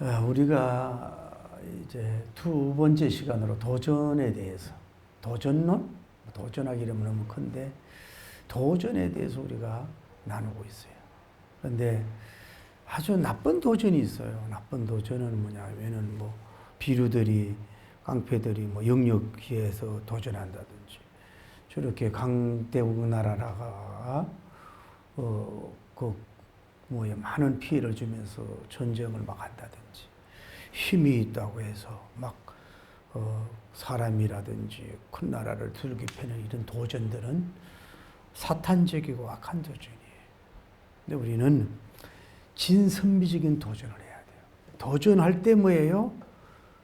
우리가 이제 두 번째 시간으로 도전에 대해서, 도전론? 도전하기는 너무 큰데, 도전에 대해서 우리가 나누고 있어요. 그런데 아주 나쁜 도전이 있어요. 나쁜 도전은 뭐냐면은 비류들이, 깡패들이 영역에서 도전한다든지, 저렇게 강대국 나라가 많은 피해를 주면서 전쟁을 막 한다든지, 힘이 있다고 해서 사람이라든지 큰 나라를 들게 패는 이런 도전들은 사탄적이고 악한 도전이에요. 근데 우리는 진선미적인 도전을 해야 돼요. 도전할 때 뭐예요?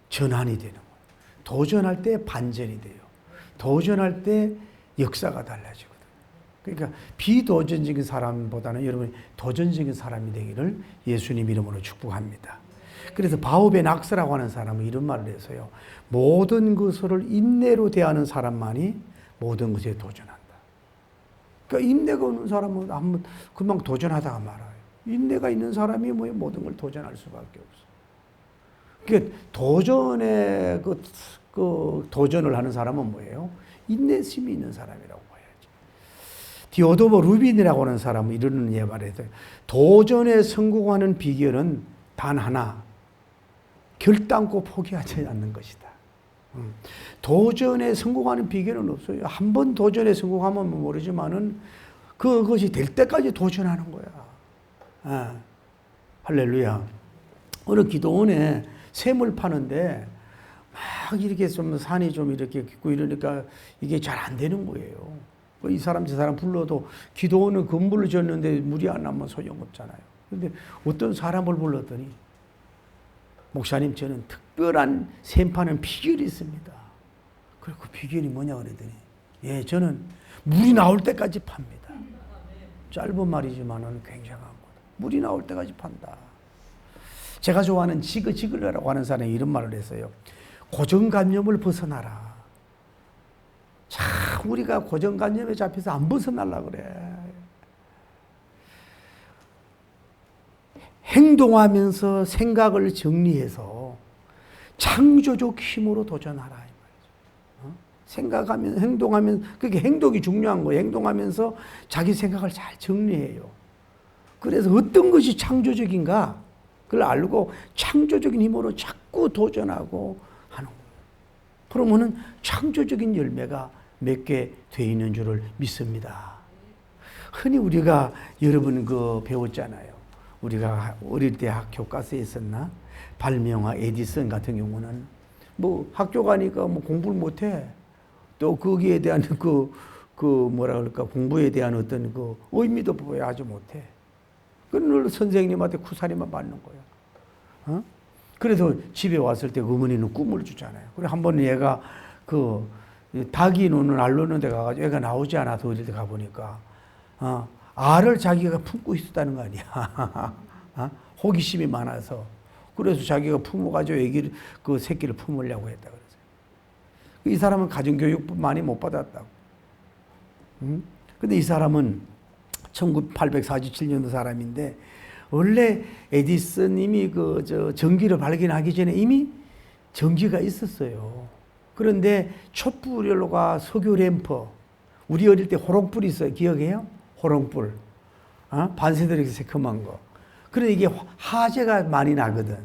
전환이 되는 거예요. 도전할 때 반전이 돼요. 도전할 때 역사가 달라지거든요. 그러니까 비도전적인 사람보다는 여러분이 도전적인 사람이 되기를 예수님 이름으로 축복합니다. 그래서 바오벤 악스라고 하는 사람은 이런 말을 해서요. 모든 것을 인내로 대하는 사람만이 모든 것에 도전한다. 그러니까 인내가 없는 사람은 한번 금방 도전하다가 말아요. 인내가 있는 사람이 모든 걸 도전할 수밖에 없어. 그러니까 도전에 도전을 하는 사람은 뭐예요? 인내심이 있는 사람이라고 봐야지. 디오도모 루빈이라고 하는 사람은 이런 예말을 해서 도전에 성공하는 비결은 단 하나, 결단코 포기하지 않는 것이다. 도전에 성공하는 비결은 없어요. 한 번 도전에 성공하면 모르지만은 그것이 될 때까지 도전하는 거야. 할렐루야. 어느 기도원에 샘을 파는데 막 이렇게 좀 산이 좀 이렇게 깊고 이러니까 이게 잘 안 되는 거예요. 이 사람 저 사람 불러도 기도원은 건물을 지었는데 물이 안 나면 소용없잖아요. 그런데 어떤 사람을 불렀더니 목사님, 저는 특별한 샘 파는 비결이 있습니다. 그리고 그 비결이 뭐냐 그랬더니, 저는 물이 나올 때까지 팝니다. 짧은 말이지만은 굉장한 거다. 물이 나올 때까지 판다. 제가 좋아하는 지글라라고 하는 사람이 이런 말을 했어요. 고정관념을 벗어나라. 참 우리가 고정관념에 잡혀서 안 벗어나려고 그래. 행동하면서 생각을 정리해서 창조적 힘으로 도전하라. 이 말이죠. 생각하면, 행동하면, 그게 행동이 중요한 거예요. 행동하면서 자기 생각을 잘 정리해요. 그래서 어떤 것이 창조적인가? 그걸 알고 창조적인 힘으로 자꾸 도전하고 하는 거예요. 그러면은 창조적인 열매가 맺게 돼 있는 줄을 믿습니다. 흔히 우리가 여러분 배웠잖아요. 우리가 어릴 때 교과서에 있었나? 발명가 에디슨 같은 경우는 학교 가니까 공부를 못해. 또 거기에 대한 공부에 대한 어떤 의미도 보여하지 못해. 늘 선생님한테 쿠사리만 받는 거야. 그래서 집에 왔을 때 어머니는 꿈을 주잖아요. 그래 한 번은 얘가 닭이 노는 알 노는 데 가가지고 애가 나오지 않아서 어릴 때 가보니까 알을 자기가 품고 있었다는 거 아니야. 호기심이 많아서. 그래서 자기가 품어가지고 애기를, 새끼를 품으려고 했다 그랬어요. 이 사람은 가정교육 많이 못 받았다고. 근데 이 사람은 1847년도 사람인데, 원래 에디슨님이 전기를 발견하기 전에 이미 전기가 있었어요. 그런데 촛불과 석유 램프, 우리 어릴 때 호롱불이 있어요. 기억해요? 호롱불. 반세들에게 새콤한 거. 그래서 이게 화재가 많이 나거든.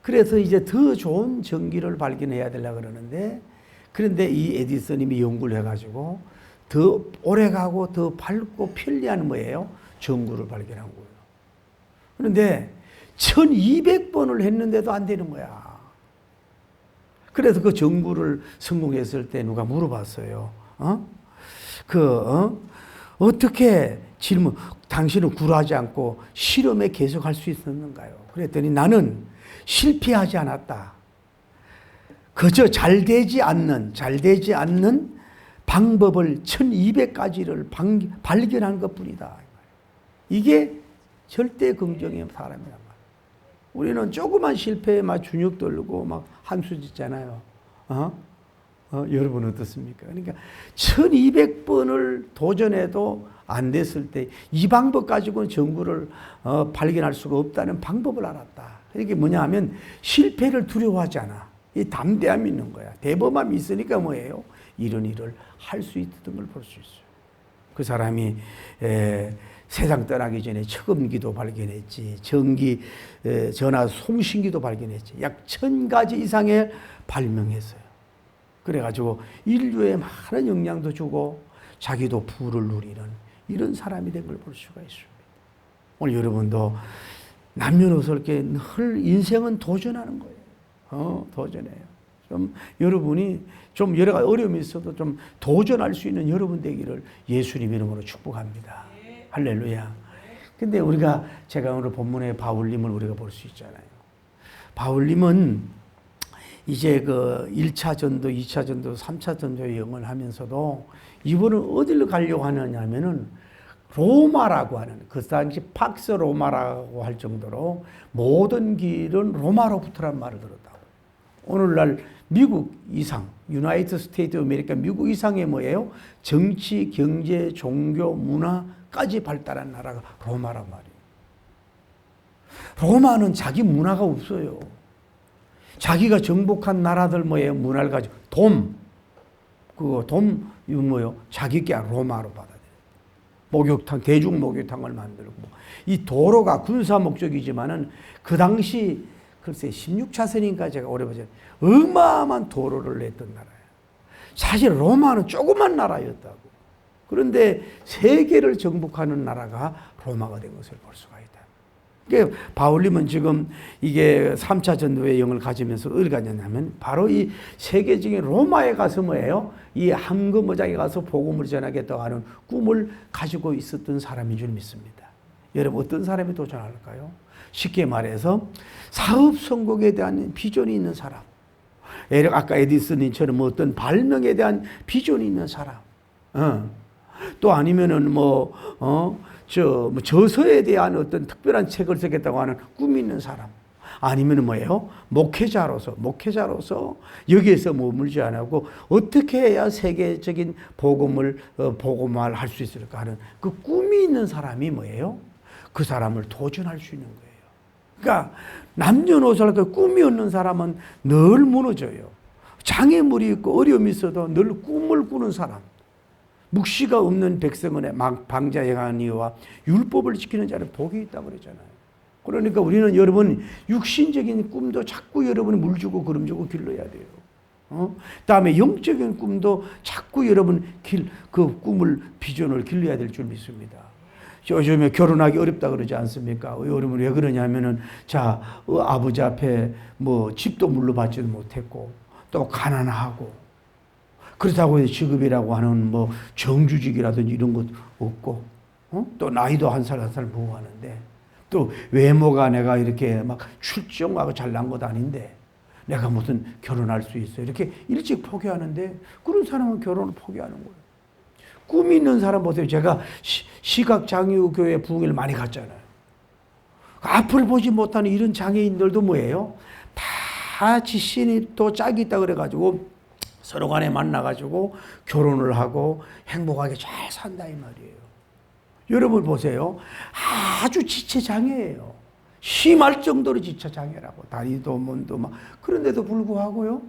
그래서 이제 더 좋은 전기를 발견해야 되려고 그러는데, 그런데 이 에디슨님이 연구를 해가지고 더 오래 가고 더 밝고 편리한 뭐예요? 전구를 발견한 거예요. 그런데 1200번을 했는데도 안 되는 거야. 그래서 그 전구를 성공했을 때 누가 물어봤어요. 어떻게 당신은 굴하지 않고 실험에 계속할 수 있었는가요? 그랬더니 나는 실패하지 않았다. 그저 잘 되지 않는 방법을 1200가지를 발견한 것 뿐이다. 이게 절대 긍정의 사람이란 말이에요. 우리는 조그만 실패에 막 주눅 들고 막 한수 짓잖아요. 여러분 어떻습니까? 그러니까 1200번을 도전해도 안 됐을 때 이 방법 가지고는 전구를 발견할 수가 없다는 방법을 알았다. 이게 뭐냐 하면 실패를 두려워하지 않아. 이 담대함이 있는 거야. 대범함이 있으니까 뭐예요? 이런 일을 할 수 있던 걸 볼 수 있어요. 그 사람이 세상 떠나기 전에 척음기도 발견했지, 전기, 전화 송신기도 발견했지, 약 1000가지 이상의 발명했어요. 그래가지고 인류에 많은 영향도 주고 자기도 부를 누리는 이런 사람이 된 걸 볼 수가 있습니다. 오늘 여러분도 남녀노소롭게 늘 인생은 도전하는 거예요. 도전해요. 좀 여러분이 좀 여러 가지 어려움이 있어도 좀 도전할 수 있는 여러분 되기를 예수님 이름으로 축복합니다. 할렐루야. 근데 제가 오늘 본문의 바울님을 우리가 볼 수 있잖아요. 바울님은 이제 그 1차 전도, 2차 전도, 3차 전도의 영을 하면서도 이분은 어디로 가려고 하느냐면은 로마라고 하는, 그 당시 팍스 로마라고 할 정도로 모든 길은 로마로부터란 말을 들었다고. 오늘날 미국 이상, 유나이티드 스테이트 아메리카 미국 이상의 뭐예요? 정치, 경제, 종교, 문화까지 발달한 나라가 로마란 말이에요. 로마는 자기 문화가 없어요. 자기가 정복한 나라들 뭐예요? 문화를 가지고 이거 뭐예요? 자기 게 로마로 받아들여요. 목욕탕, 대중 목욕탕을 만들고, 이 도로가 군사 목적이지만은 그 당시 글쎄 16차선인가 제가 오래 보자 어마어마한 도로를 냈던 나라예요. 사실 로마는 조그만 나라였다고. 그런데 세계를 정복하는 나라가 로마가 된 것을 볼 수가 있다. 그러니까 바울님은 지금 이게 3차 전도의 영을 가지면서 어디 갔냐면 바로 이 세계적인 로마에 가서 뭐예요? 이 황금어장에 가서 복음을 전하겠다고 하는 꿈을 가지고 있었던 사람인 줄 믿습니다. 여러분 어떤 사람이 도전할까요? 쉽게 말해서 사업 성공에 대한 비전이 있는 사람, 아까 에디슨처럼 어떤 발명에 대한 비전이 있는 사람, 또 아니면은 저서에 대한 어떤 특별한 책을 쓰겠다고 하는 꿈이 있는 사람, 아니면은 뭐예요? 목회자로서 여기에서 머물지 않고 어떻게 해야 세계적인 복음을 할 수 있을까 하는 그 꿈이 있는 사람이 뭐예요? 그 사람을 도전할 수 있는 거예요. 그러니까 남녀노소 꿈이 없는 사람은 늘 무너져요. 장애물이 있고 어려움이 있어도 늘 꿈을 꾸는 사람. 묵시가 없는 백성은 방자행하니와 율법을 지키는 자는 복이 있다고 그랬잖아요. 그러니까 우리는 여러분 육신적인 꿈도 자꾸 여러분이 물주고 그름주고 길러야 돼요. 다음에 영적인 꿈도 자꾸 여러분 그 꿈을 비전을 길러야 될 줄 믿습니다. 요즘에 결혼하기 어렵다 그러지 않습니까? 여러분 왜 그러냐면은 아버지 앞에 집도 물러받지도 못했고 또 가난하고 그렇다고 해서 직업이라고 하는 정규직이라든지 이런 것 없고 또 나이도 한 살 먹어가는데 또 외모가 내가 이렇게 막 출중하고 잘난 것 아닌데 내가 무슨 결혼할 수 있어 이렇게 일찍 포기하는데 그런 사람은 결혼을 포기하는 거예요. 꿈이 있는 사람 보세요. 제가 시각장애교회 부흥회를 많이 갔잖아요. 앞을 보지 못하는 이런 장애인들도 뭐예요? 다 지신이 또 짝이 있다 그래가지고 서로 간에 만나가지고 결혼을 하고 행복하게 잘 산다 이 말이에요. 여러분 보세요. 아주 지체장애예요. 심할 정도로 지체장애라고. 다리도 몸도 막. 그런데도 불구하고요.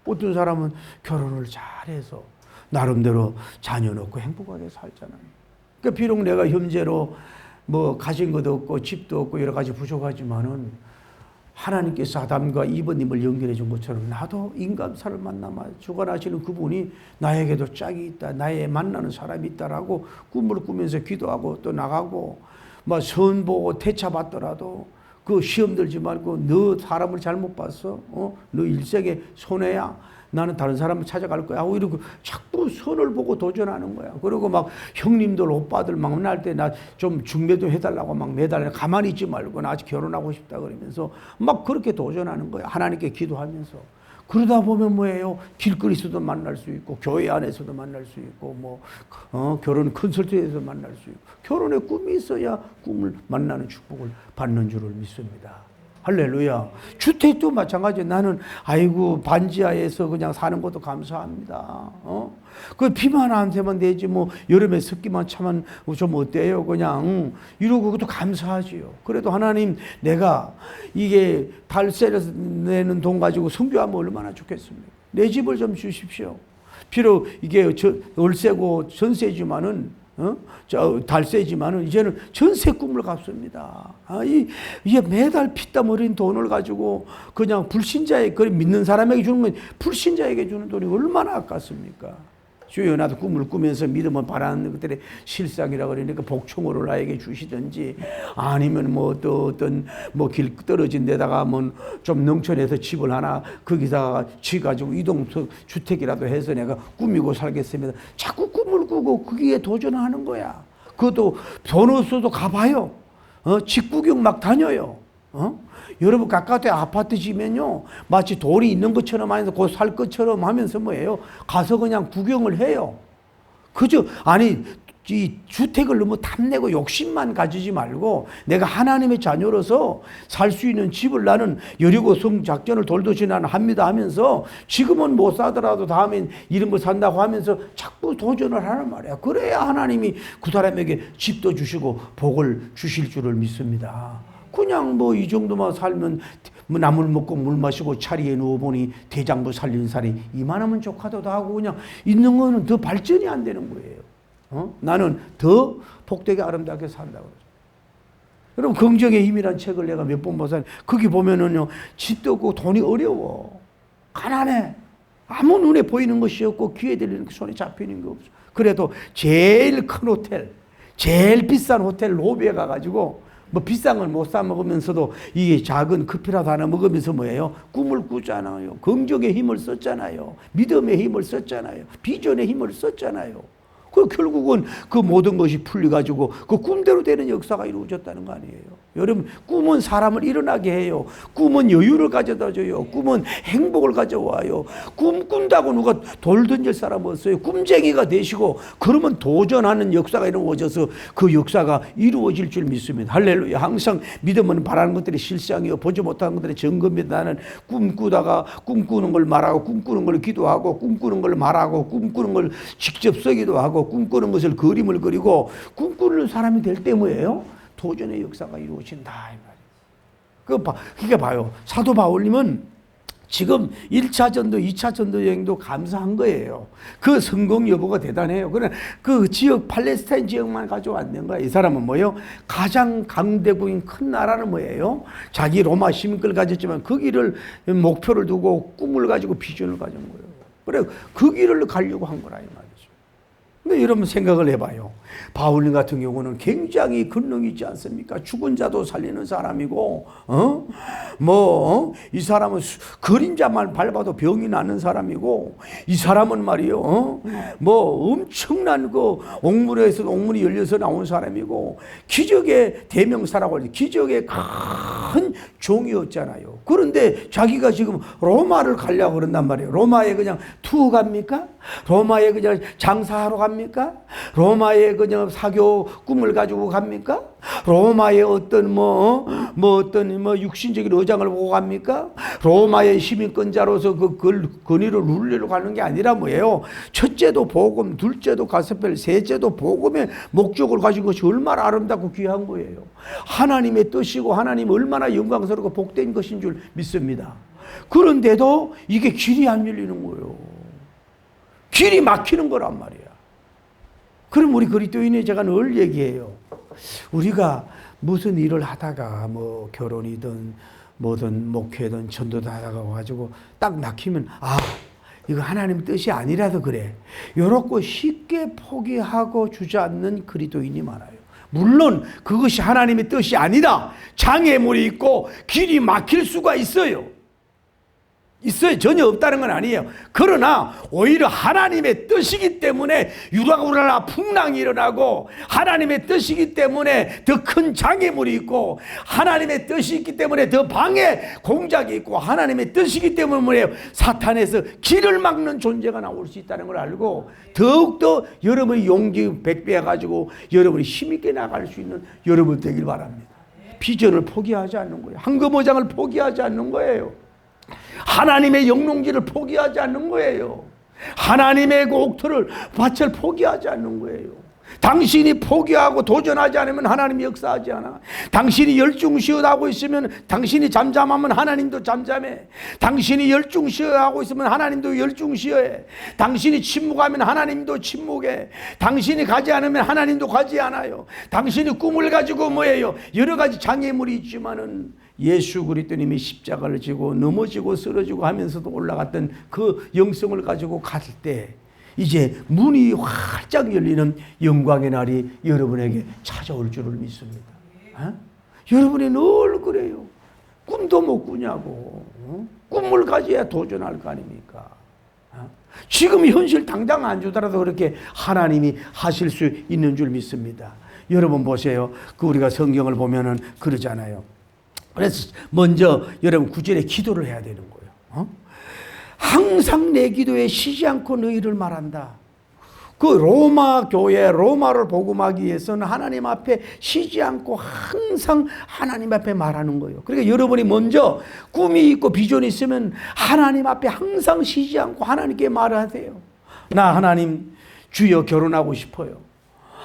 어떤 사람은 결혼을 잘해서 나름대로 자녀 놓고 행복하게 살잖아요. 그러니까 비록 내가 현재로 가진 것도 없고 집도 없고 여러 가지 부족하지만은 하나님께서 아담과 이브님을 연결해 준 것처럼 나도 인간사를 만나면 주관하시는 그분이 나에게도 짝이 있다, 나의 만나는 사람이 있다라고 꿈을 꾸면서 기도하고 또 나가고 선 보고 태차 받더라도 그 시험 들지 말고 너 사람을 잘못 봤어? 너 일생에 손해야. 나는 다른 사람을 찾아갈 거야 하고 이러고 자꾸 선을 보고 도전하는 거야. 그리고 막 형님들 오빠들 막 만날 때 나 좀 중매 좀 해달라고 막 매달려 가만히 있지 말고 나 아직 결혼하고 싶다 그러면서 막 그렇게 도전하는 거야. 하나님께 기도하면서. 그러다 보면 뭐예요? 길거리에서도 만날 수 있고 교회 안에서도 만날 수 있고 결혼 컨설팅에서 만날 수 있고 결혼의 꿈이 있어야 꿈을 만나는 축복을 받는 줄을 믿습니다. 할렐루야. 주택도 마찬가지예요. 나는 아이고 반지하에서 그냥 사는 것도 감사합니다. 그 비만 안 새면 되지 뭐 여름에 습기만 차면 좀 어때요? 그냥 이러고 그것도 감사하지요. 그래도 하나님 내가 이게 달세를 내는 돈 가지고 성교하면 얼마나 좋겠습니까? 내 집을 좀 주십시오. 비록 이게 월세고 전세지만은 달세지만은 이제는 전세 꿈을 갚습니다. 이게 매달 피땀 흘린 돈을 가지고 그냥 불신자에 믿는 사람에게 주는 건 불신자에게 주는 돈이 얼마나 아깝습니까? 주여 나도 꿈을 꾸면서 믿음을 바라는 것들의 실상이라 그러니까 복충으로 나에게 주시든지 아니면 뭐 또 어떤 뭐 길 떨어진 데다가 뭐 좀 농촌에서 집을 하나 거기다가 지 가지고 이동 주택이라도 해서 내가 꾸미고 살겠습니다. 자꾸 꿈을 꾸고 거기에 도전하는 거야. 그것도 돈 없어도 가봐요. 집 구경 막 다녀요. 여러분 가까운데 아파트 지면요 마치 돈이 있는 것처럼 하면서 곧 살 것처럼 하면서 뭐예요? 가서 그냥 구경을 해요. 그저 아니 이 주택을 너무 탐내고 욕심만 가지지 말고 내가 하나님의 자녀로서 살 수 있는 집을 나는 여리고 성 작전을 돌듯이 나는 합니다 하면서 지금은 못 사더라도 다음엔 이런 거 산다고 하면서 자꾸 도전을 하는 말이야. 그래야 하나님이 그 사람에게 집도 주시고 복을 주실 줄을 믿습니다. 그냥 뭐 이 정도만 살면 뭐 나물 먹고 물 마시고 자리에 누워보니 대장부 살린 살이 이만하면 조카도 다 하고 그냥 있는 거는 더 발전이 안 되는 거예요. 나는 더 복되게 아름답게 산다고 그러죠. 여러분 긍정의 힘이라는 책을 내가 몇 번 봐서 거기 보면은요 집도 없고 돈이 어려워. 가난해. 아무 눈에 보이는 것이 없고 귀에 들리는 손에 잡히는 게 없어. 그래도 제일 큰 호텔, 제일 비싼 호텔 로비에 가가지고 뭐 비싼 걸 못 사 먹으면서도 이게 작은 커피라도 하나 먹으면서 뭐예요? 꿈을 꾸잖아요. 긍정의 힘을 썼잖아요. 믿음의 힘을 썼잖아요. 비전의 힘을 썼잖아요. 그 결국은 그 모든 것이 풀려가지고 그 꿈대로 되는 역사가 이루어졌다는 거 아니에요. 여러분 꿈은 사람을 일어나게 해요. 꿈은 여유를 가져다 줘요. 꿈은 행복을 가져와요. 꿈 꾼다고 누가 돌 던질 사람 없어요. 꿈쟁이가 되시고 그러면 도전하는 역사가 이루어져서 그 역사가 이루어질 줄 믿습니다. 할렐루야. 항상 믿으면 바라는 것들이 실상이요 보지 못하는 것들이 점검입니다. 나는 꿈꾸다가 꿈꾸는 걸 말하고 꿈꾸는 걸 기도하고 꿈꾸는 걸 말하고 꿈꾸는 걸 직접 쓰기도 하고 꿈꾸는 것을 그림을 그리고 꿈꾸는 사람이 될 때 뭐예요? 도전의 역사가 이루어진다 이 말이에요. 그러니까 봐요. 사도 바울님은 지금 1차 전도, 2차 전도 여행도 감사한 거예요. 그 성공 여부가 대단해요. 그러나 그 지역 팔레스타인 지역만 가져왔는 거야. 이 사람은 뭐예요? 가장 강대국인 큰 나라는 뭐예요? 자기 로마 시민권을 가졌지만 그 길을 목표를 두고 꿈을 가지고 비전을 가진 거예요. 그래 그 길을 가려고 한 거라 이 말이죠. 근데 여러분 생각을 해봐요. 바울님 같은 경우는 굉장히 권능이 있지 않습니까? 죽은 자도 살리는 사람이고, 이 사람은 그림자만 밟아도 병이 나는 사람이고, 이 사람은 말이요, 엄청난 그 옥문에서 옥문이 열려서 나온 사람이고, 기적의 대명사라고 하죠. 기적의 큰 종이었잖아요. 그런데 자기가 지금 로마를 가려고 그런단 말이에요. 로마에 그냥 투어 갑니까? 로마에 그냥 장사하러 갑니까? 로마에 그냥 사교 꿈을 가지고 갑니까? 로마의 어떤 육신적인 의장을 보고 갑니까? 로마의 시민권자로서 그 권위를 누리려고 가는 게 아니라 뭐예요? 첫째도 복음, 둘째도 가스펠, 셋째도 복음의 목적을 가진 것이 얼마나 아름답고 귀한 거예요. 하나님의 뜻이고 하나님 얼마나 영광스럽고 복된 것인 줄 믿습니다. 그런데도 이게 길이 안 열리는 거예요. 길이 막히는 거란 말이야. 그럼 우리 그리스도인이 제가 늘 얘기해요. 우리가 무슨 일을 하다가 뭐 결혼이든 뭐든 목회든 전도도 하다가 와가지고 딱 막히면 이거 하나님 뜻이 아니라도 그래. 요렇게 쉽게 포기하고 주저앉는 그리스도인이 많아요. 물론 그것이 하나님의 뜻이 아니라 장애물이 있고 길이 막힐 수가 있어요. 전혀 없다는 건 아니에요. 그러나 오히려 하나님의 뜻이기 때문에 유라우라라 풍랑이 일어나고 하나님의 뜻이기 때문에 더 큰 장애물이 있고 하나님의 뜻이 있기 때문에 더 방해 공작이 있고 하나님의 뜻이기 때문에 뭐예요? 사탄에서 길을 막는 존재가 나올 수 있다는 걸 알고 더욱더 여러분이 용기 100배 가지고 여러분이 힘있게 나갈 수 있는 여러분 되길 바랍니다. 비전을 포기하지 않는 거예요. 황금어장을 포기하지 않는 거예요. 하나님의 영농지를 포기하지 않는 거예요. 하나님의 그 옥토를 밭을 포기하지 않는 거예요. 당신이 포기하고 도전하지 않으면 하나님이 역사하지 않아. 당신이 열중시하고 있으면, 당신이 잠잠하면 하나님도 잠잠해. 당신이 열중시하고 있으면 하나님도 열중시해. 당신이 침묵하면 하나님도 침묵해. 당신이 가지 않으면 하나님도 가지 않아요. 당신이 꿈을 가지고 뭐예요? 여러 가지 장애물이 있지만은 예수 그리스도님이 십자가를 지고 넘어지고 쓰러지고 하면서도 올라갔던 그 영성을 가지고 갔을 때 이제 문이 활짝 열리는 영광의 날이 여러분에게 찾아올 줄을 믿습니다. 여러분이 늘 그래요. 꿈도 못 꾸냐고. 꿈을 가져야 도전할 거 아닙니까? 지금 현실 당장 안 주더라도 그렇게 하나님이 하실 수 있는 줄 믿습니다. 여러분 보세요. 우리가 성경을 보면은 그러잖아요. 그래서 먼저 여러분 9절에 기도를 해야 되는 거예요. 항상 내 기도에 쉬지 않고 너희를 말한다. 그 로마 교회, 로마를 복음하기 위해서는 하나님 앞에 쉬지 않고 항상 하나님 앞에 말하는 거예요. 그러니까 여러분이 먼저 꿈이 있고 비전이 있으면 하나님 앞에 항상 쉬지 않고 하나님께 말하세요. 나 하나님 주여 결혼하고 싶어요.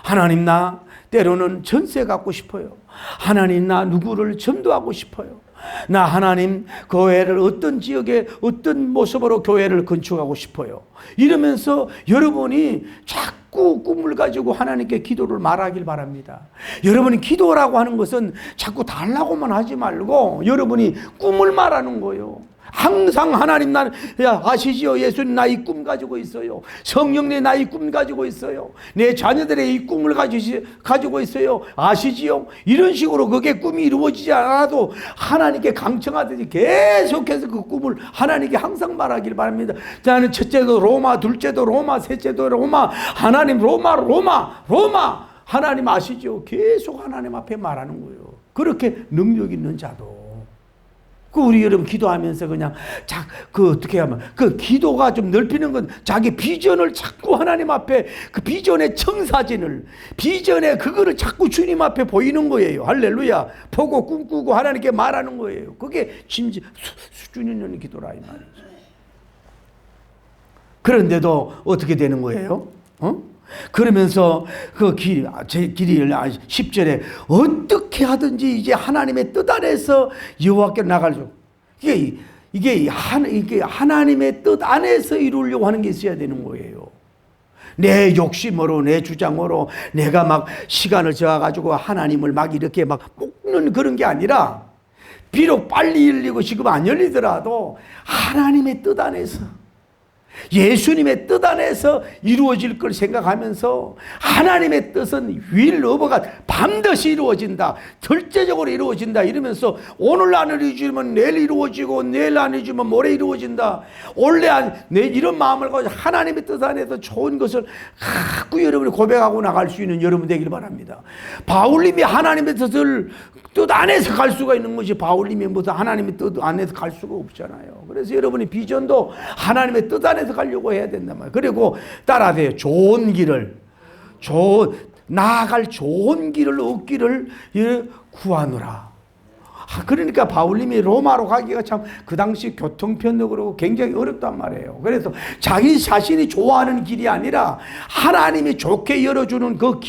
하나님 나 때로는 전세 갖고 싶어요. 하나님 나 누구를 전도하고 싶어요. 나 하나님 교회를 어떤 지역에 어떤 모습으로 교회를 건축하고 싶어요. 이러면서 여러분이 자꾸 꿈을 가지고 하나님께 기도를 말하길 바랍니다. 여러분이 기도라고 하는 것은 자꾸 달라고만 하지 말고 여러분이 꿈을 말하는 거예요. 항상 하나님 나 아시지요? 예수님 나 이 꿈 가지고 있어요. 성령님 나 이 꿈 가지고 있어요. 내 자녀들의 이 꿈을 가지고 있어요. 아시지요? 이런 식으로 그게 꿈이 이루어지지 않아도 하나님께 강청하듯이 계속해서 그 꿈을 하나님께 항상 말하길 바랍니다. 나는 첫째도 로마, 둘째도 로마, 셋째도 로마, 하나님 로마 하나님 아시죠? 계속 하나님 앞에 말하는 거예요. 그렇게 능력 있는 자도 우리 여러분 기도하면서 그냥 어떻게 하면 그 기도가 좀 넓히는 건 자기 비전을 자꾸 하나님 앞에 그 비전의 청사진을 비전의 그거를 자꾸 주님 앞에 보이는 거예요. 할렐루야. 보고 꿈꾸고 하나님께 말하는 거예요. 그게 진짜 수준 있는 기도라 이 말이죠. 그런데도 어떻게 되는 거예요? 그러면서 그 길이 10절에 어떻게 하든지 이제 하나님의 뜻 안에서 여호와께 나갈 수 이게 하나님의 뜻 안에서 이루려고 하는 게 있어야 되는 거예요. 내 욕심으로 내 주장으로 내가 막 시간을 저어가지고 하나님을 막 이렇게 막 뽑는 그런 게 아니라 비록 빨리 열리고 지금 안 열리더라도 하나님의 뜻 안에서 예수님의 뜻 안에서 이루어질 걸 생각하면서 하나님의 뜻은 will of God 반드시 이루어진다. 절대적으로 이루어진다. 이러면서 오늘 안 이루어지면 내일 이루어지고 내일 안 이루어지면 모레 이루어진다. 이런 마음을 가지고 하나님의 뜻 안에서 좋은 것을 갖고 여러분이 고백하고 나갈 수 있는 여러분 되길 바랍니다. 바울님이 하나님의 뜻 안에서 갈 수가 있는 것이 바울님이 무슨 하나님의 뜻 안에서 갈 수가 없잖아요. 그래서 여러분이 비전도 하나님의 뜻 안에서 가려고 해야 된단 말이에요. 그리고 따라하세요. 나아갈 좋은 길을 얻기를 구하노라. 그러니까 바울님이 로마로 가기가 참 그 당시 교통편도 굉장히 어렵단 말이에요. 그래서 자기 자신이 좋아하는 길이 아니라 하나님이 좋게 열어주는 그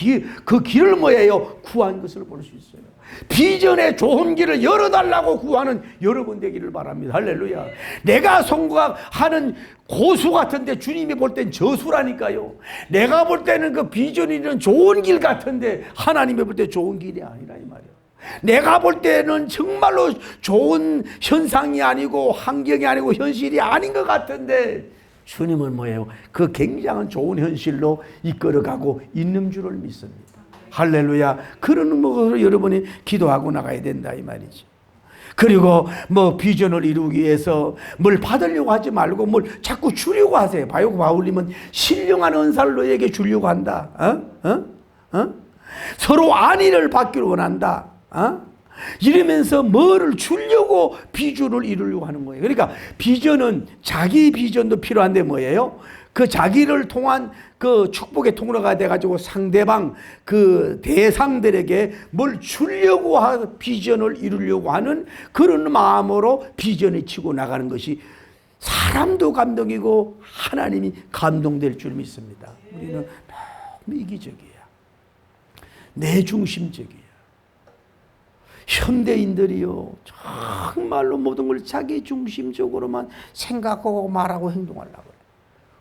길을 뭐예요? 구한 것을 볼 수 있어요. 비전의 좋은 길을 열어달라고 구하는 여러분 되기를 바랍니다. 할렐루야. 내가 성공하는 고수 같은데 주님이 볼 땐 저수라니까요. 내가 볼 때는 그 비전이는 좋은 길 같은데 하나님이 볼 때 좋은 길이 아니라 이 말이에요. 내가 볼 때는 정말로 좋은 현상이 아니고 환경이 아니고 현실이 아닌 것 같은데 주님은 뭐예요? 그 굉장한 좋은 현실로 이끌어가고 있는 줄을 믿습니다. 할렐루야. 그런 것으로 여러분이 기도하고 나가야 된다 이 말이지. 그리고 비전을 이루기 위해서 뭘 받으려고 하지 말고 뭘 자꾸 주려고 하세요. 봐요. 바울님은 신령한 은사를 너에게 주려고 한다. 서로 안위를 받기를 원한다. 이러면서 뭐를 주려고 비전을 이루려고 하는 거예요. 그러니까 비전은 자기 비전도 필요한데 뭐예요? 그 자기를 통한 그 축복의 통로가 돼가지고 상대방 그 대상들에게 뭘 주려고 하는 비전을 이루려고 하는 그런 마음으로 비전을 치고 나가는 것이 사람도 감동이고 하나님이 감동될 줄 믿습니다. 우리는 너무 이기적이야. 내 중심적이야. 현대인들이요, 정말로 모든 걸 자기 중심적으로만 생각하고 말하고 행동하려고 그래.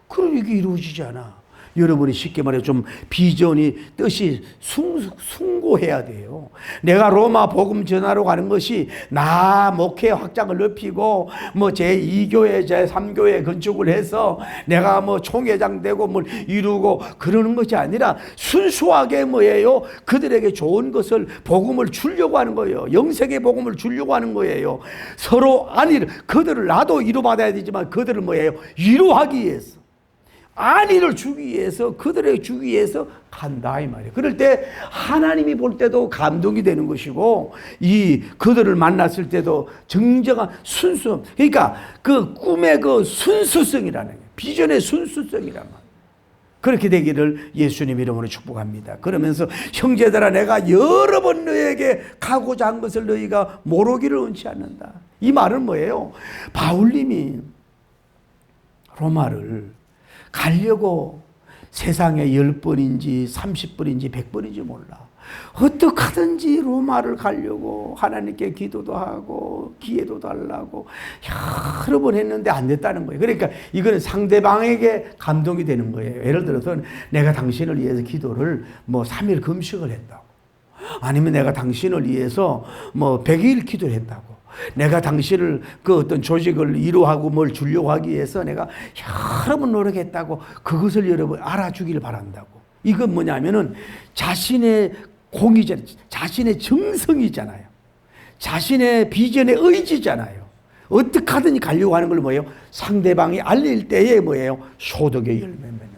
그럼 이게 이루어지지 않아. 여러분이 쉽게 말해 좀 비전이 뜻이 숭고해야 돼요. 내가 로마 복음 전하러 가는 것이 나 목회 확장을 넓히고 뭐 제2교회 제3교회 건축을 해서 내가 뭐 총회장 되고 뭘 이루고 그러는 것이 아니라 순수하게 뭐예요? 그들에게 좋은 것을 복음을 주려고 하는 거예요. 영생의 복음을 주려고 하는 거예요. 서로 그들을 나도 위로받아야 되지만 그들을 뭐예요? 위로하기 위해서. 안위를 주기 위해서 그들에게 주기 위해서 간다 이 말이에요. 그럴 때 하나님이 볼 때도 감동이 되는 것이고 이 그들을 만났을 때도 정정한 순수, 그러니까 그 꿈의 그 순수성이라는 거예요. 비전의 순수성이란 말이에요. 그렇게 되기를 예수님 이름으로 축복합니다. 그러면서 형제들아 내가 여러 번 너에게 가고자 한 것을 너희가 모르기를 원치 않는다. 이 말은 뭐예요? 바울님이 로마를 가려고 세상에 10번인지 30번인지 100번인지 몰라. 어떻게 하든지 로마를 가려고 하나님께 기도도 하고 기회도 달라고 여러 번 했는데 안 됐다는 거예요. 그러니까 이거는 상대방에게 감동이 되는 거예요. 예를 들어서 내가 당신을 위해서 기도를 뭐 3일 금식을 했다고. 아니면 내가 당신을 위해서 뭐 100일 기도를 했다고. 내가 당신을 그 어떤 조직을 이루하고 뭘 주려고 하기 위해서 내가 여러 번 노력했다고 그것을 여러분 알아주기를 바란다고. 이건 뭐냐면은 자신의 공의잖아요. 자신의 정성이잖아요. 자신의 비전의 의지잖아요. 어떻게 하든지 가려고 하는 걸 뭐예요? 상대방이 알릴 때에 뭐예요? 소득의 열매 맺는다.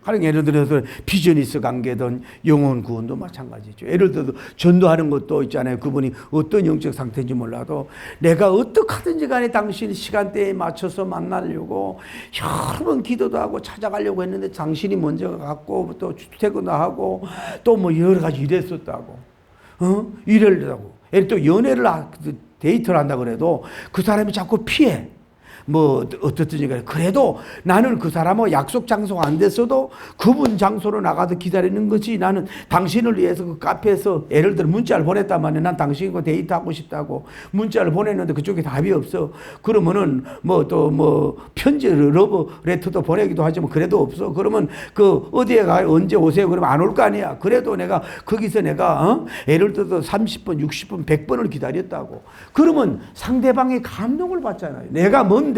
가령 예를 들어서 비즈니스 관계든 영혼 구원도 마찬가지죠. 예를 들어서 전도하는 것도 있잖아요. 그분이 어떤 영적 상태인지 몰라도 내가 어떻게 하든지 간에 당신 시간대에 맞춰서 만나려고 여러 번 기도도 하고 찾아가려고 했는데 당신이 먼저 갔고 또 출퇴근도 하고 또 뭐 여러 가지 일했었다고. 일하려고. 예를 또 연애를 데이트를 한다 그래도 그 사람이 자꾸 피해. 뭐 어떻든지 그래도 나는 그 사람하고 약속 장소가 안 됐어도 그분 장소로 나가서 기다리는 거지. 나는 당신을 위해서 그 카페에서 예를 들어 문자를 보냈단 말이야. 난 당신과 데이트하고 싶다고 문자를 보냈는데 그쪽에 답이 없어. 그러면은 뭐 또 뭐 편지 러브 레터도 보내기도 하지만 그래도 없어. 그러면 그 어디에 가 언제 오세요? 그러면 안 올 거 아니야. 그래도 내가 거기서 내가 예를 들어서 30번 60번 100번을 기다렸다고. 그러면 상대방의 감동을 받잖아요. 내가 뭔데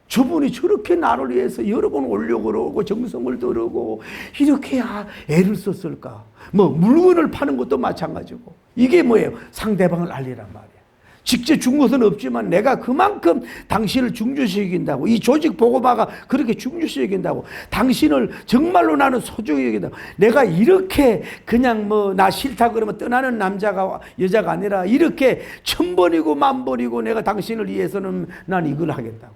저분이 저렇게 나를 위해서 여러 번 오려고 그러고 정성을 들이고 이렇게 애를 썼을까. 뭐 물건을 파는 것도 마찬가지고. 이게 뭐예요? 상대방을 알리란 말이에요. 직접 준 것은 없지만 내가 그만큼 당신을 중요시 여긴다고. 이 조직 보고마가 그렇게 중요시 여긴다고. 당신을 정말로 나는 소중히 여긴다고. 내가 이렇게 그냥 뭐 나 싫다 그러면 떠나는 남자가 여자가 아니라 이렇게 1000번이고 10,000번이고 내가 당신을 위해서는 난 이걸 하겠다고.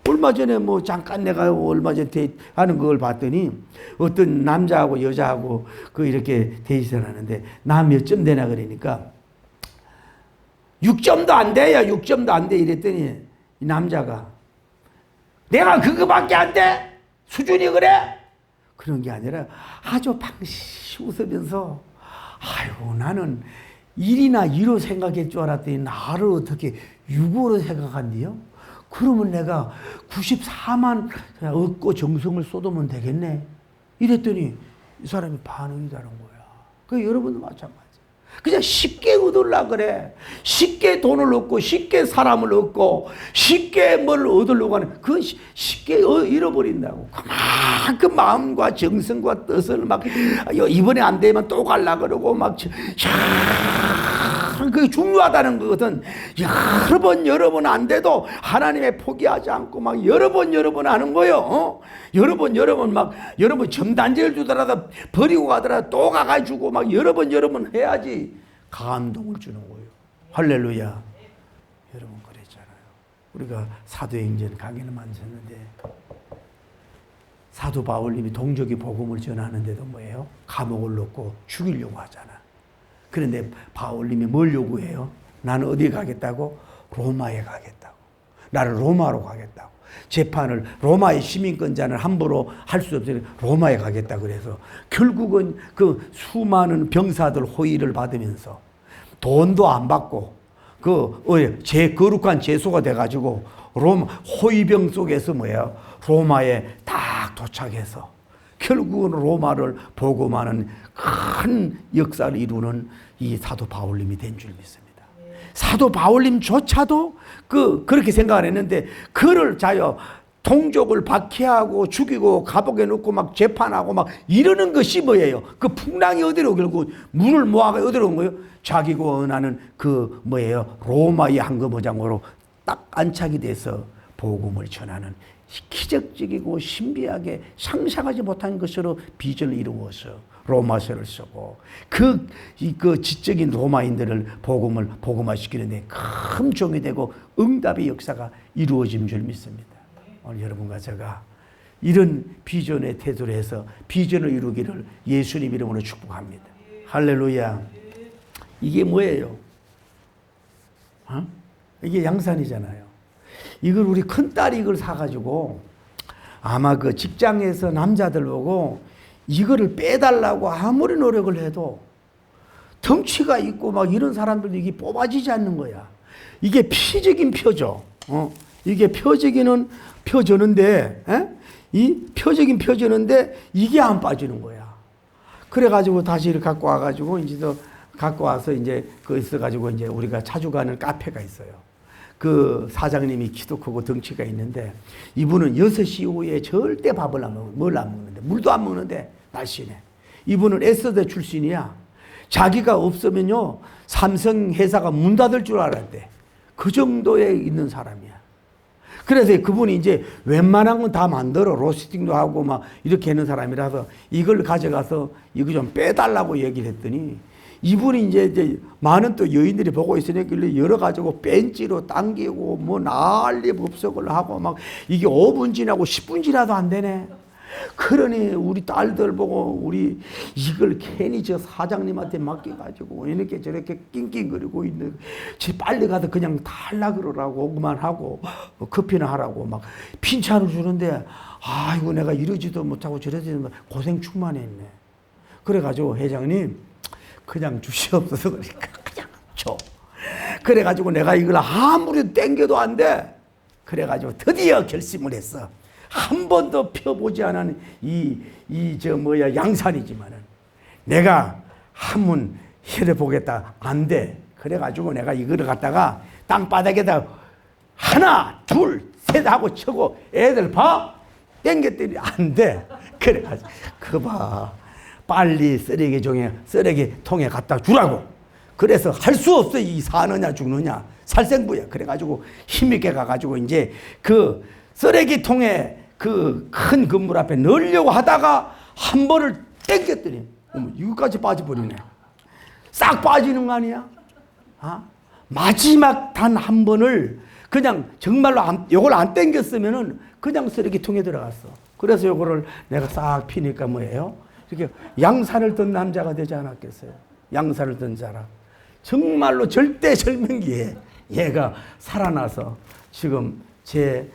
얼마 전에 뭐 잠깐 내가 얼마 전에 데이트하는 걸 봤더니 어떤 남자하고 여자하고 그 이렇게 데이트를 하는데 나 몇 점 되나 그러니까 6점도 안 돼요. 6점도 안 돼. 이랬더니 이 남자가 내가 그거밖에 안 돼? 수준이 그래? 그런 게 아니라 아주 방시 웃으면서 아이고 나는 1이나 2로 생각할 줄 알았더니 나를 어떻게 6으로 생각한디요? 그러면 내가 94만 얻고 정성을 쏟으면 되겠네. 이랬더니 이 사람이 반응이 다른 거야. 그 여러분도 마찬가지. 그냥 쉽게 얻으려고 그래. 쉽게 돈을 얻고 쉽게 사람을 얻고 쉽게 뭘 얻으려고 하는 그건 쉽게 잃어버린다고. 그만큼 마음과 정성과 뜻을 막 이번에 안 되면 또 가려고 그러고 막 그게 중요하다는 것은 여러 번 안 돼도 하나님의 포기하지 않고 막 여러 번 하는 거예요. 여러 번 막 여러 번 점단지를 주더라도 버리고 가더라도 또 가가지고 막 여러 번 해야지 감동을 주는 거예요. 할렐루야. 여러분 그랬잖아요. 우리가 사도행전 강의를 만졌는데 사도 바울님이 동족이 복음을 전하는데도 뭐예요? 감옥을 넣고 죽이려고 하잖아. 그런데 바울님이 뭘 요구해요? 나는 어디에 가겠다고? 로마에 가겠다고. 나는 로마로 가겠다고. 재판을 로마의 시민권자는 함부로 할 수 없으니 로마에 가겠다 그래서 결국은 그 수많은 병사들 호의를 받으면서 돈도 안 받고 제 거룩한 제소가 돼가지고 로마 호위병 속에서 뭐예요? 로마에 딱 도착해서 결국은 로마를 복음하는 큰 역사를 이루는 이 사도 바울님이 된 줄 믿습니다. 사도 바울님조차도 그렇게 생각을 했는데 그를 자여 동족을 박해하고 죽이고 감옥에 넣고 막 재판하고 막 이러는 것이 뭐예요? 그 풍랑이 어디로 결국 문을 모아가 어디로 온 거예요? 자기가 원하는 그 뭐예요? 로마의 황금어장으로 딱 안착이 돼서 복음을 전하는 기적적이고 신비하게 상상하지 못한 것으로 비전을 이루어서 로마서를 쓰고 그 지적인 로마인들을 복음화시키는데 큰 종이 되고 응답의 역사가 이루어진 줄 믿습니다. 오늘 여러분과 제가 이런 비전의 태도로 해서 비전을 이루기를 예수님 이름으로 축복합니다. 할렐루야. 이게 뭐예요? 이게 양산이잖아요. 이걸 우리 큰딸이 이걸 사가지고 아마 그 직장에서 남자들 보고 이거를 빼달라고 아무리 노력을 해도 덩치가 있고 막 이런 사람들도 이게 뽑아지지 않는 거야. 이게 피적인 표죠. 이게 펴지는데, 이 표적인 펴지는데 이게 안 빠지는 거야. 그래가지고 다시 이렇게 갖고 와가지고 이제 또 갖고 와서 이제 그 있어가지고 이제 우리가 자주 가는 카페가 있어요. 그 사장님이 키도 크고 덩치가 있는데 이분은 6시 이후에 절대 밥을 안 먹는, 뭘 안 먹는데, 물도 안 먹는데 날씬해. 이분은 S대 출신이야. 자기가 없으면요, 삼성 회사가 문 닫을 줄 알았대. 그 정도에 있는 사람이야. 그래서 그분이 이제 웬만한 건 다 만들어. 로스팅도 하고 막 이렇게 하는 사람이라서 이걸 가져가서 이거 좀 빼달라고 얘기를 했더니 이분이 이제 많은 또 여인들이 보고 있으니까 여러 가지고 벤치로 당기고 뭐 난리 법석을 하고 막 이게 5분 지나고 10분 지나도 안 되네. 그러니 우리 딸들 보고 우리 이걸 괜히 저 사장님한테 맡겨가지고 이렇게 저렇게 낑낑거리고 있는 빨리 가서 그냥 달라 그러라고 그만하고 커피나 하라고 막 핀찬을 주는데 아이고 내가 이러지도 못하고 저러지도 고생 충만했네. 그래가지고 회장님 그냥 주시옵소서 그러니까 그냥 줘. 그래가지고 내가 이걸 아무리 땡겨도 안 돼. 그래가지고 드디어 결심을 했어. 한 번도 펴보지 않은 양산이지만은 내가 한번 해보겠다. 안 돼. 그래가지고 내가 이거를 갖다가 땅바닥에다 하나, 둘, 셋 하고 쳐고 애들 봐. 땡겼더니 안 돼. 그래가지고 그 봐. 빨리 쓰레기통에 갖다 주라고. 그래서 할 수 없어. 이 사느냐 죽느냐. 살생부야. 그래가지고 힘있게 가가지고 이제 그 쓰레기통에 그 큰 건물 앞에 넣으려고 하다가 한 번을 땡겼더니 이거까지 빠져버리네. 싹 빠지는 거 아니야? 마지막 단 한 번을 그냥 정말로 요걸 안 땡겼으면은 그냥 쓰레기통에 들어갔어. 그래서 요거를 내가 싹 피니까 뭐예요? 이렇게 양산을 든 남자가 되지 않았겠어요? 양산을 든 사람. 정말로 절대절명기에 얘가 살아나서 지금 제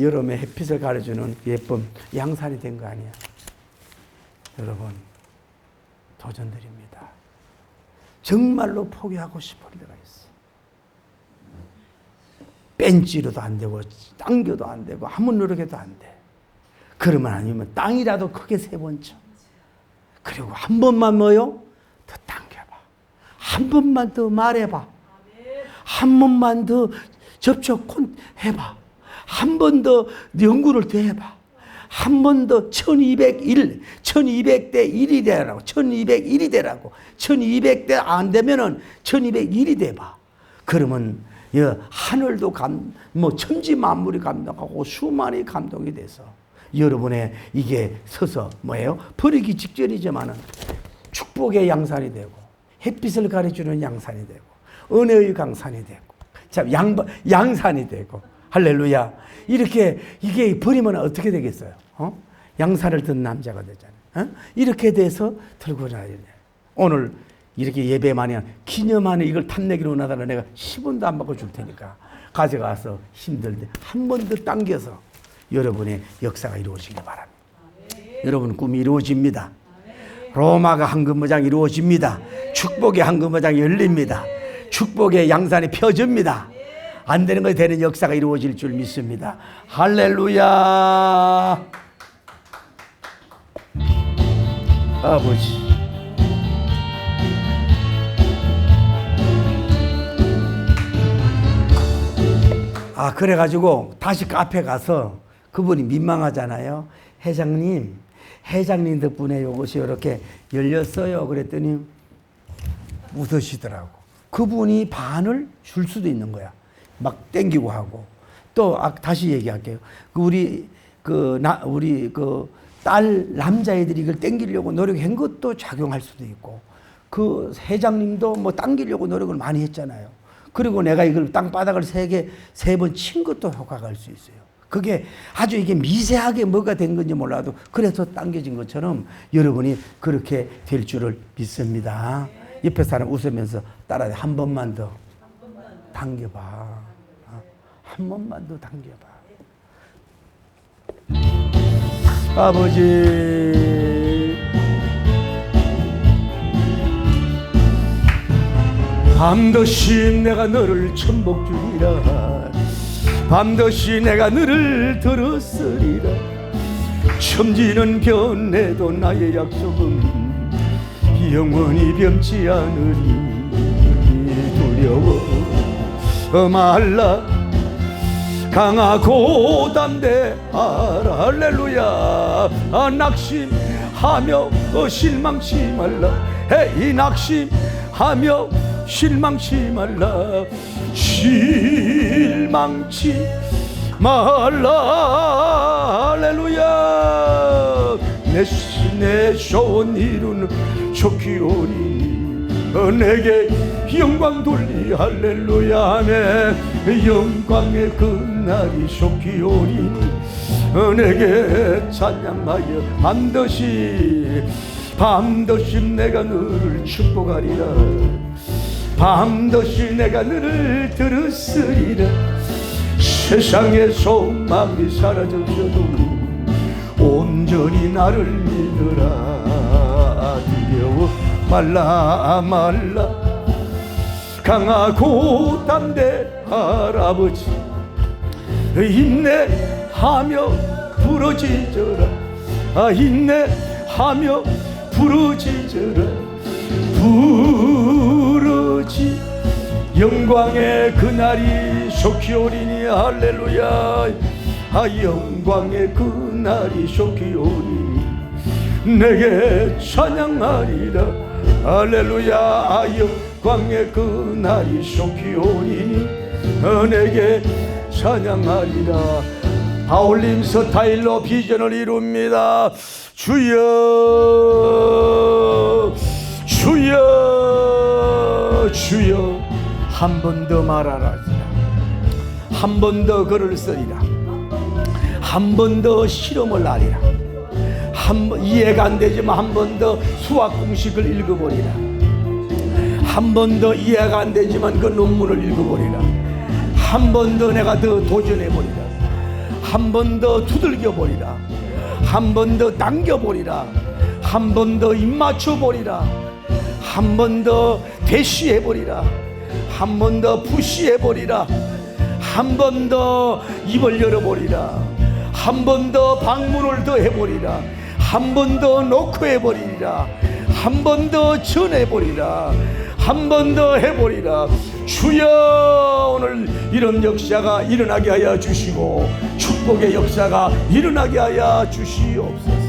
여름에 햇빛을 가려주는 예쁜 양산이 된 거 아니야. 여러분, 도전드립니다. 정말로 포기하고 싶은 데가 있어. 벤치로도 안 되고 당겨도 안 되고 아무 노력해도 안 돼. 그러면 아니면 땅이라도 크게 3번 쳐. 그리고 한 번만 뭐요? 더 당겨봐. 한 번만 더 말해봐. 한 번만 더 접촉해봐. 한 번 더 연구를 더 해봐. 한 번 더 1201, 1200대 1이 되라고. 1201이 되라고. 1200대 안 되면은 1201이 돼봐. 그러면 하늘도 천지 만물이 감동하고 수만이 감동이 돼서 여러분의 이게 서서 뭐예요? 버리기 직전이지만은 축복의 양산이 되고 햇빛을 가려주는 양산이 되고 은혜의 강산이 되고 참 양산이 되고 할렐루야. 이렇게 이게 버리면 어떻게 되겠어요? 양살을 든 남자가 되잖아요. 이렇게 돼서 들고 나야 돼. 오늘 이렇게 예배 많이 한 기념하는 이걸 탐내기로 나다가 내가 10원도 안 받고 줄 테니까 가져가서 힘들 때 한 번 더 당겨서 여러분의 역사가 이루어지기 바랍니다. 여러분 꿈이 이루어집니다. 로마가 황금무장 이루어집니다. 축복의 황금무장이 열립니다. 축복의 양산이 펴집니다. 안 되는 것이 되는 역사가 이루어질 줄 믿습니다. 할렐루야. 아버지, 그래가지고 다시 카페 가서 그분이 민망하잖아요. 회장님 덕분에 이것이 이렇게 열렸어요. 그랬더니 웃으시더라고. 그분이 반을 줄 수도 있는 거야. 막 땡기고 하고. 또 다시 얘기할게요. 우리 딸 남자애들이 이걸 땡기려고 노력한 것도 작용할 수도 있고, 그 회장님도 뭐 당기려고 노력을 많이 했잖아요. 그리고 내가 이걸 땅바닥을 세 번 친 것도 효과가 갈 수 있어요. 그게 아주 이게 미세하게 뭐가 된 건지 몰라도 그래서 당겨진 것처럼 여러분이 그렇게 될 줄을 믿습니다. 옆에 사람 웃으면서 따라해. 한 번만 더 당겨봐. 한 번만 더 당겨봐. 아버지, 밤도시 내가 너를 천복주리라. 밤도시 내가 너를 들었으리라. 천지는 변해도 나의 약속은 영원히 변치 않으리. 두려워 말라. 강하고 담대하라. 할렐루야. 낙심하며 실망치 말라. 이 낙심하며 실망치 말라. 실망치 말라. 할렐루야. 내 좋은 일은 좋기오니 내게 영광 돌리. 할렐루야. 아멘. 영광의 그날이 좋기오니 내게 찬양하여 밤도시 내가 너를 축복하리라. 밤도시 내가 너를 들었으리라. 세상의 소망이 사라졌어도 온전히 나를 믿으라. 두려워 말라. 강하고 담대하라. 아버지, 인내하며 부러지져라. 인내하며 부러지져라. 부러지 영광의 그날이 속히오리니. 할렐루야. 영광의 그날이 속히오리니 내게 찬양하리라. 할렐루야. 영광의 그날이 속히오리니 내게 찬양하리라. 바울림서 타일러 비전을 이룹니다. 주여 주여 주여. 한 번 더 말하라. 한 번 더 글을 쓰리라. 한 번 더 실험을 하리라. 한 번 이해가 안 되지만 한 번 더 수학 공식을 읽어보리라. 한 번 더 이해가 안 되지만 그 논문을 읽어보리라. 한 번 더 내가 더 도전해보리라. 한 번 더 두들겨보리라. 한 번 더 당겨보리라. 한 번 더 입맞춰보리라. 한 번 더 대시해보리라. 한 번 더 푸시해보리라. 한 번 더 입을 열어보리라. 한 번 더 방문을 더 해보리라. 한 번 더 노크해버리리라. 한 번 더 전해보리라. 한 번 더 해보리라. 주여, 오늘 이런 역사가 일어나게 하여 주시고 축복의 역사가 일어나게 하여 주시옵소서.